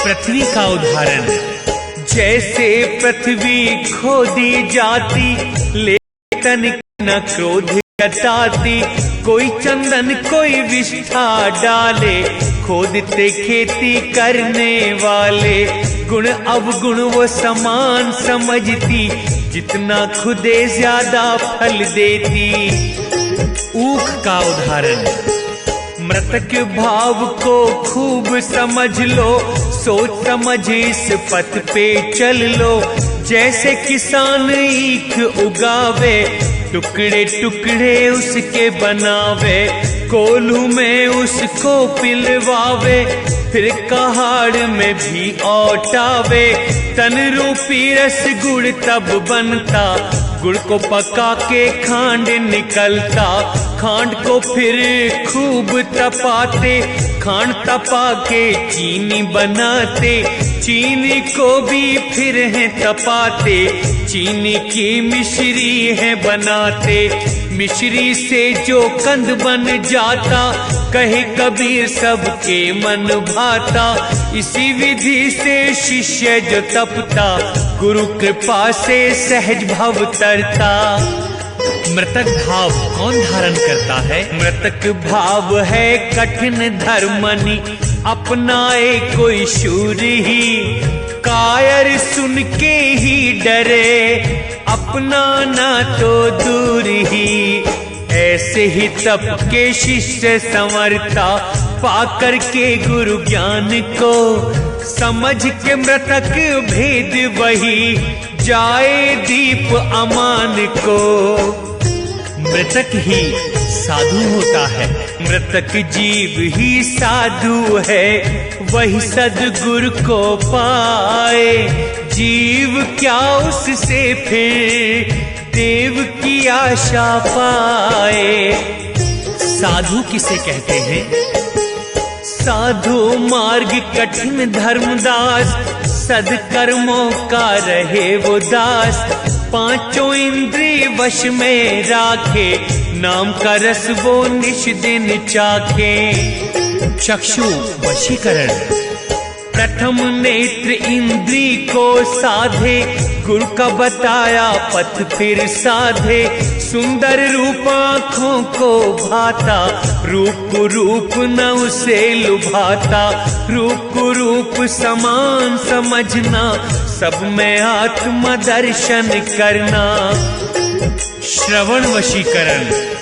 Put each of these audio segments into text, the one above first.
पृथ्वी का उदाहरण। जैसे पृथ्वी खोदी जाती लेकिन न क्रोध जताती, कोई चंदन कोई विष्ठा डाले, खोदते खेती करने वाले, गुण अवगुण वो समान समझती, जितना खुदे ज्यादा फल देती। ऊख का उदाहरण। मृतक भाव को खूब समझ लो, सोच समझ इस पथ पे चल लो। जैसे किसान ईख उगावे, टुकड़े टुकड़े उसके बनावे, कोल्हू में उसको पिलवावे, फिर कहाड़ में भी औटावे। तन रूपी रस गुड़ तब बनता, गुड़ को पका के खांड निकलता, खांड को फिर खूब तपाते, खांड तपा के चीनी बनाते, चीनी को भी फिर है तपाते, चीनी की मिश्री है बनाते। मिश्री से जो कंद बन जाता, कहे कबीर सबके मन भाता। इसी विधि से शिष्य जो तपता, गुरु कृपा से सहज भव तरता। मृतक भाव कौन धारण करता है? मृतक भाव है कठिन धर्मनि, अपनाए कोई शूर ही, कायर सुन के ही डरे, अपनाना तो दूर ही। ऐसे ही तप के शिष्य संवरता, पाकर के गुरु ज्ञान को, समझ के मृतक भेद वही, जाए दीप अमान को। मृतक ही साधु होता है, मृतक जीव ही साधु है, वही सद्गुरु को पाए। जीव क्या उससे फिर देव की आशा पाए। साधु किसे कहते हैं? साधु मार्ग कठिन धर्मदास, सदकर्मों का रहे वो दास। पांचों इंद्रिय वश में राखे, नाम का रस वो निश दिन चाखे। चक्षु वशीकरण। प्रथम नेत्र इंद्री को साधे, गुरु का बताया पथ फिर साधे। सुंदर रूप आँखों को भाता, रूप रूप न उसे लुभाता। रूप रूप समान समझना, सब में आत्म दर्शन करना। श्रवण वशीकरण।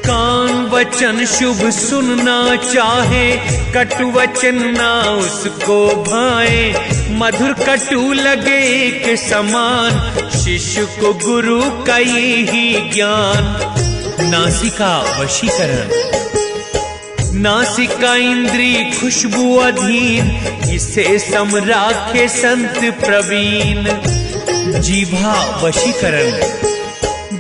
कान वचन शुभ सुनना चाहे, कटु वचन ना उसको भाए। मधुर कटु लगे एक समान, शिष्य को गुरु का यही ज्ञान। नासिका वशीकरण। नासिका इंद्री खुशबू अधीन, इसे सम राखे संत प्रवीण। जीभा वशीकरण।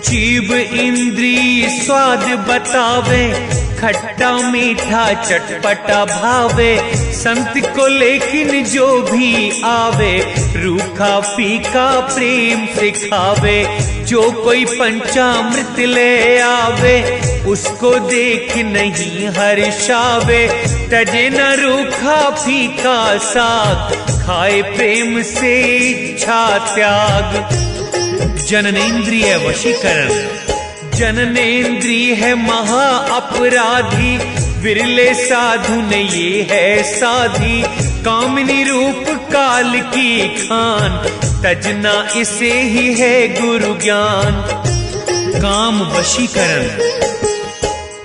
जीभ इंद्री स्वाद बतावे, खट्टा मीठा चटपटा भावे। संत को लेकिन जो भी आवे, रूखा फीका प्रेम सिखावे। जो कोई पंचामृत ले आवे, उसको देख नहीं हर्षावे। तजे न रूखा फीका साग, खाए प्रेम से इच्छा त्याग। जननेन्द्रिय वशीकरण। जननेन्द्रिय है महा अपराधी, विरले साधु ने ये है साधी। कामिनी रूप काल की खान, तजना इसे ही है गुरु ज्ञान। काम वशीकरण।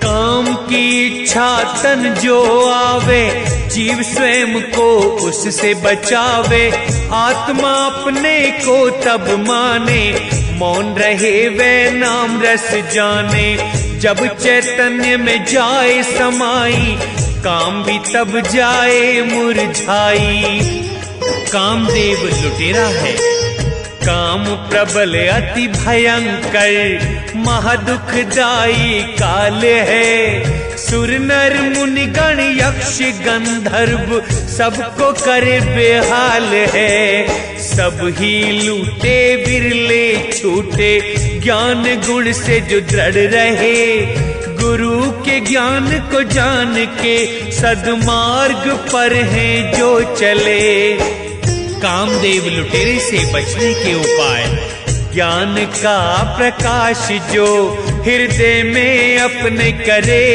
काम की इच्छा तन जो आवे, जीव स्वयं को उससे बचावे। आत्मा अपने को तब माने, मौन रहे वे नाम रस जाने। जब चैतन्य में जाए समाई, काम भी तब जाए मुरझाई। कामदेव लुटेरा है, काम प्रबल अति भयंकर, महादुखदाई काल है। सुर नर मुनि गण यक्ष गंधर्व, सबको करे बेहाल है। सब ही लूटे बिरले छूटे, ज्ञान गुण से जो दृढ़ रहे। गुरु के ज्ञान को जान के, सदमार्ग पर हैं जो चले। कामदेव लुटेरे से बचने के उपाय। ज्ञान का प्रकाश जो हृदय में अपने करे,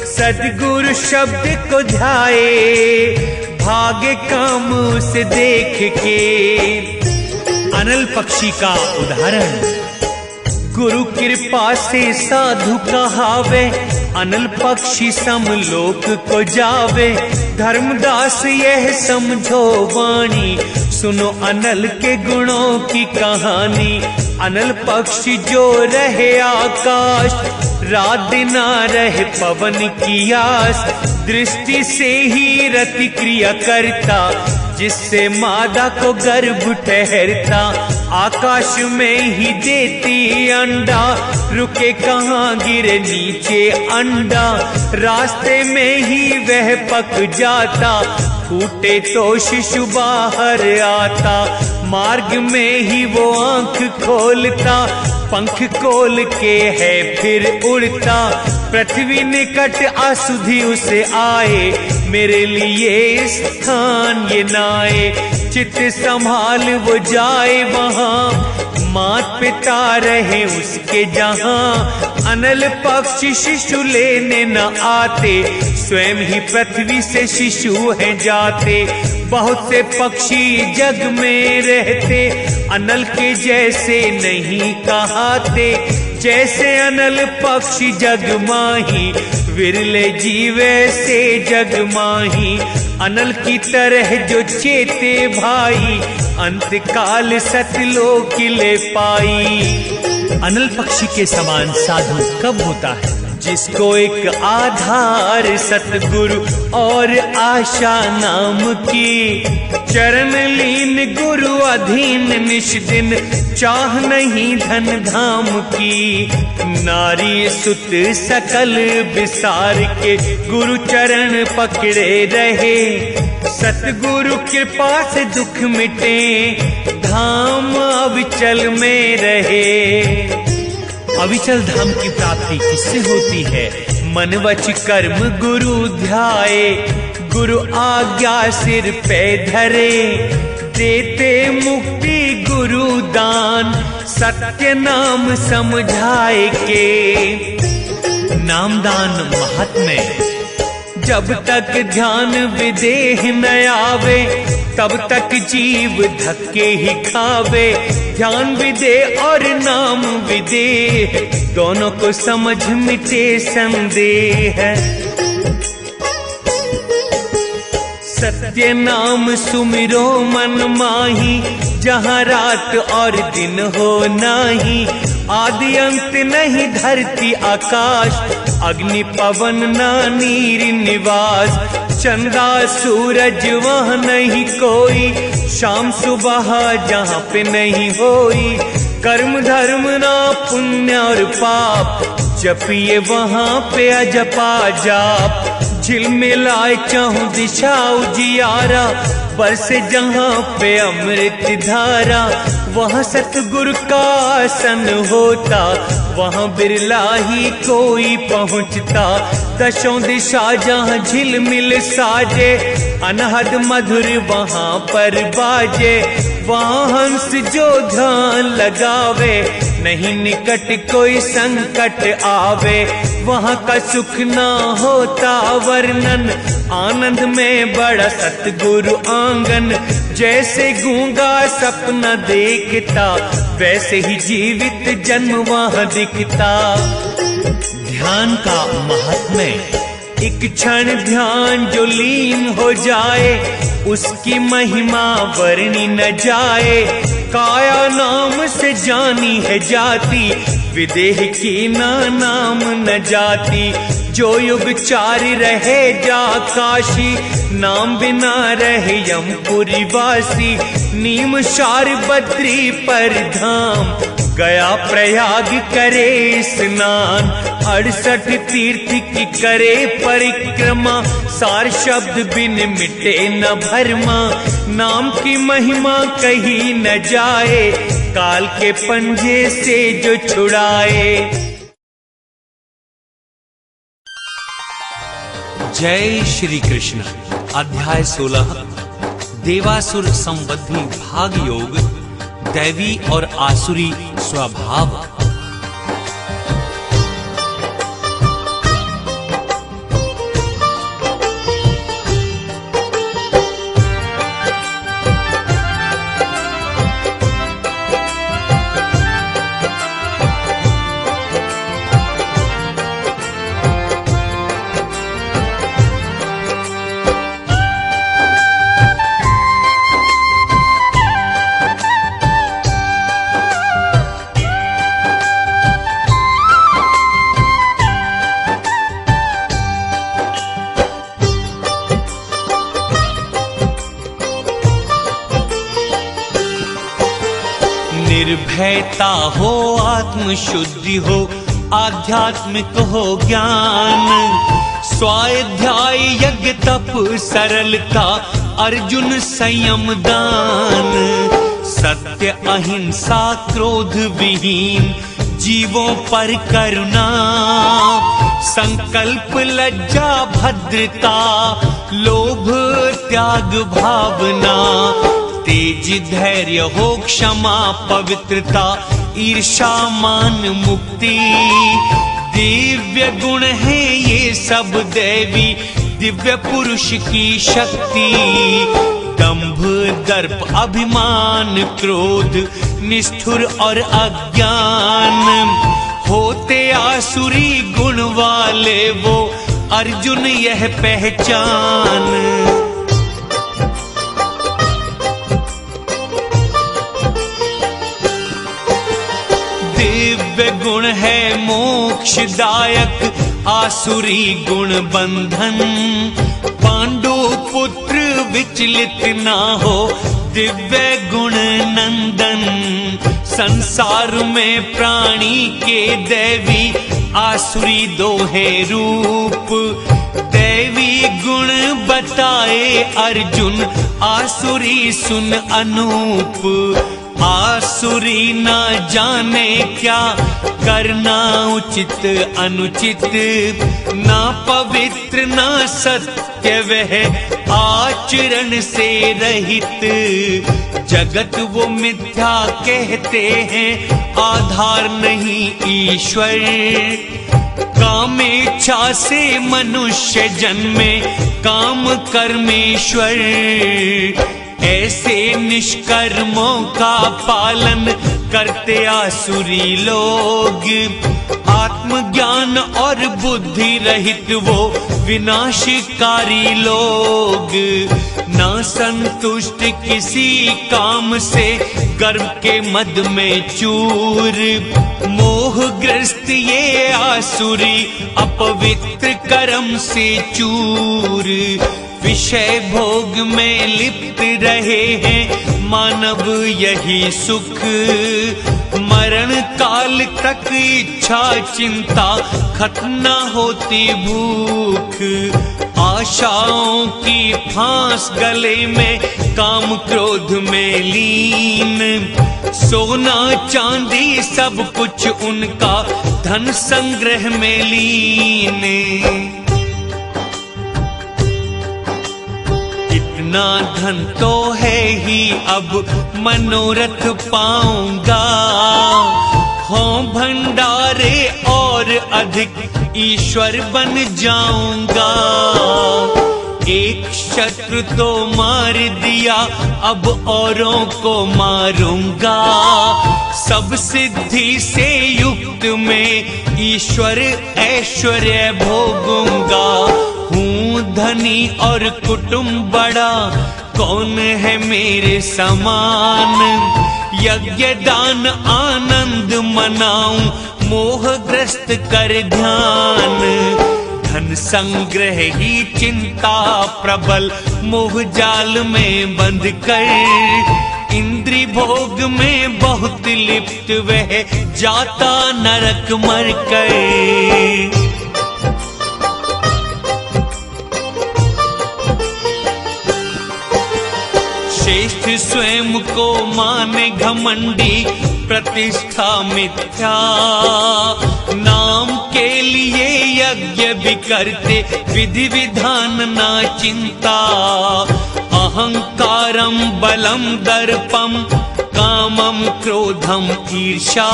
सद्गुरु शब्द को ध्याए, भागे काम उसे देख के। अनल पक्षी का उदाहरण, गुरु कृपा से साधु कहावे, अनल पक्षी समलोक को जावे। धर्मदास यह समझो वाणी, सुनो अनल के गुणों की कहानी। अनल पक्षी जो रहे आकाश, रात दिन रहे पवन की आस। दृष्टि से ही रति क्रिया करता, जिससे मादा को गर्भ ठहरता। आकाश में ही देती अंडा, रुके कहाँ गिरे नीचे अंडा। रास्ते में ही वह पक जाता, फूटे तो शिशु बाहर आता। मार्ग में ही वो आंख खोलता, पंख खोल के है फिर उड़ता। पृथ्वी निकट असुधि उसे आए, मेरे लिए स्थान ये नाए। चित्त संभाल वो जाए वहां, मात पिता रहे उसके जहां। अनल पक्षी शिशु लेने न आते, स्वयं ही पृथ्वी से शिशु हैं जाते। बहुत से पक्षी जग में रहते, अनल के जैसे नहीं कहाते। जैसे अनल पक्षी जग माही, विरले जीवे से जग माही। अनल की तरह जो चेते भाई, अंतकाल सतलोक ले पाई। अनल पक्षी के समान साधु कब होता है? जिसको एक आधार सतगुरु और आशा नाम की। चरण लीन गुरु अधीन निष्दिन, चाह नहीं धन धाम की। नारी सुत सकल विसार के, गुरु चरण पकड़े रहे। सतगुरु कृपा से दुख मिटे, धाम अविचल में रहे। अविचल धाम की प्राप्ति किससे होती है? मन वच कर्म गुरु ध्याए, गुरु आज्ञा सिर पे धरे। देते मुक्ति गुरु दान, सत्य नाम समझाए के। नामदान महात्म्य, जब तक ध्यान विदेह न आवे, तब तक जीव धक्के ही खावे। ध्यान विदेह और नाम विदेह, दोनों को समझ मिटे संदेह। सत्य नाम सुमिरो मन माही, जहाँ रात और दिन हो नाही। आदि अंत नहीं धरती आकाश, अग्नि पवन ना नीर निवास। चंदा सूरज वहाँ नहीं कोई, शाम सुबह जहाँ पे नहीं होई। कर्म धर्म ना पुण्य और पाप, जपिए वहाँ पे अजपा जाप। झिलमिलाए चाहूं दिशा उजियारा, बरसे जहाँ पे अमृत धारा। वहाँ सतगुरु का आसन होता, वहाँ बिरला ही कोई पहुँचता। दशों दिशा जहाँ झिलमिल साजे, अनहद मधुर वहाँ पर बाजे। वहाँ हंस जो ध्यान लगावे, नहीं निकट कोई संकट आवे। वहाँ का सुख ना होता वर्णन, आनंद में बड़ा सतगुरु आंगन। जैसे गूंगा सपना देखता, वैसे ही जीवित जन्म वहाँ दिखता। ध्यान का महात्म्य, एक क्षण ध्यान जो लीन हो जाए, उसकी महिमा वर्णी न जाए। काया नाम से जानी है जाति, विदेह की ना नाम न जाती। जो युग चारि रहे जा काशी, नाम बिना रहे यमपुरी वासी। नीम शार बद्री पर धाम, गया प्रयाग करे स्नान। 68 तीर्थ की करे परिक्रमा, सार शब्द बिन मिटे न भरमा। नाम की महिमा कही न जाए, काल के पंजे से जो छुड़ाए। जय श्री कृष्ण। अध्याय 16, देवासुर संबंधी भाग योग, दैवी और आसुरी स्वभाव। निर्भयता हो, आत्मशुद्धि हो, आध्यात्मिक हो ज्ञान, स्वाध्याय यज्ञ तप सरलता, अर्जुन संयम दान, सत्य अहिंसा क्रोध विहीन, जीवों पर करुणा, संकल्प लज्जा भद्रता, लोभ त्याग भावना, तेज धैर्य हो, क्षमा पवित्रता, ईर्षा मान मुक्ति, दिव्य गुण है ये सब दैवी, दिव्य पुरुष की शक्ति, दंभ दर्प अभिमान क्रोध, निष्ठुर और अज्ञान, होते आसुरी गुण वाले वो, अर्जुन यह पहचान। दिव्य गुण है मोक्षदायक, आसुरी गुण बंधन, पांडु पुत्र विचलित ना हो, दिव्य गुण नंदन, संसार में प्राणी के दैवी, आसुरी दो है रूप, दैवी गुण बताए अर्जुन, आसुरी सुन अनूप, आसुरी ना जाने क्या करना उचित अनुचित, ना पवित्र ना सत्य वह, आचरण से रहित, जगत वो मिथ्या कहते हैं, आधार नहीं ईश्वर, कामेच्छा से मनुष्य जन्मे, काम कर्मेश्वर, ऐसे निष्कर्मों का पालन करते आसुरी लोग, आत्मज्ञान और बुद्धि रहित वो विनाशकारी लोग, ना संतुष्ट किसी काम से, गर्व के मद में चूर, मोहग्रस्त ये आसुरी, अपवित्र कर्म से चूर, विषय भोग में लिप्त रहे हैं मानव यही सुख, मरण काल तक इच्छा चिंता, खत्म न होती भूख, आशाओं की फांस गले में, काम क्रोध में लीन, सोना चांदी सब कुछ उनका, धन संग्रह में लीन, इतना धन तो है ही अब मनोरथ पाऊंगा, हो भंडारे और अधिक ईश्वर बन जाऊंगा, एक शत्रु तो मार दिया अब औरों को मारूंगा, सब सिद्धि से युक्त में ईश्वर ऐश्वर्य भोगूंगा, हूँ धनी और कुटुंब बड़ा, कौन है मेरे समान, यज्ञ दान आनंद मनाऊं, मोहग्रस्त कर ध्यान, धन संग्रह ही चिंता प्रबल, मोह जाल में बंद कर, इंद्री भोग में बहुत लिप्त वह, जाता नरक मर कर। श्रेष्ठ स्वयं को माने घमंडी, प्रतिष्ठा मिथ्या, नाम के लिए यज्ञ भी करते, विधि विधान ना चिंता, अहंकारम बलम दर्पम कामम क्रोधम ईर्षा।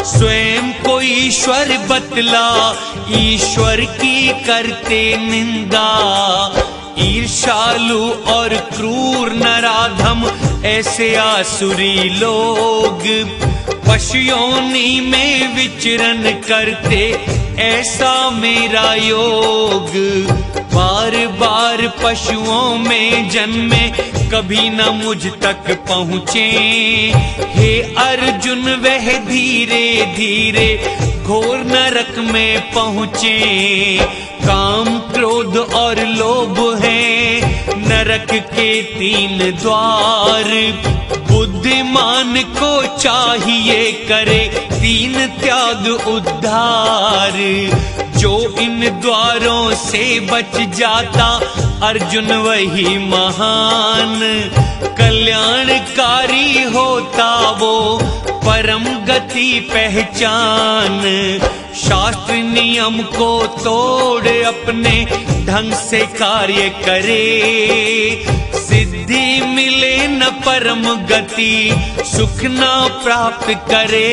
स्वयं को ईश्वर बतला, ईश्वर की करते निंदा। ईर्षालु और क्रूर नराधम ऐसे आसुरी लोग, पशु योनि में विचरण करते ऐसा मेरा योग। बार बार पशुओं में जन्मे कभी न मुझ तक पहुँचे। हे अर्जुन वह धीरे धीरे घोर नरक में पहुँचे। काम क्रोध और लोभ है नरक के 3 द्वार। बुद्धिमान को चाहिए करे 3 त्याग उद्धार। जो इन द्वारों से बच जाता अर्जुन वही महान। कल्याणकारी होता वो परम गति पहचान। शास्त्र नियम को तोड़ अपने ढंग से कार्य करे। सिद्धि मिले न परम गति, सुख न प्राप्त करे।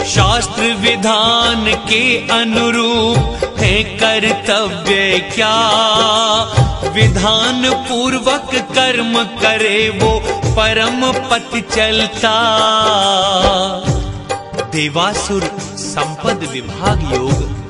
शास्त्र विधान के अनुरूप है कर्तव्य क्या। विधान पूर्वक कर्म करे वो परम पथ चलता। देवासुर संपद विभाग योग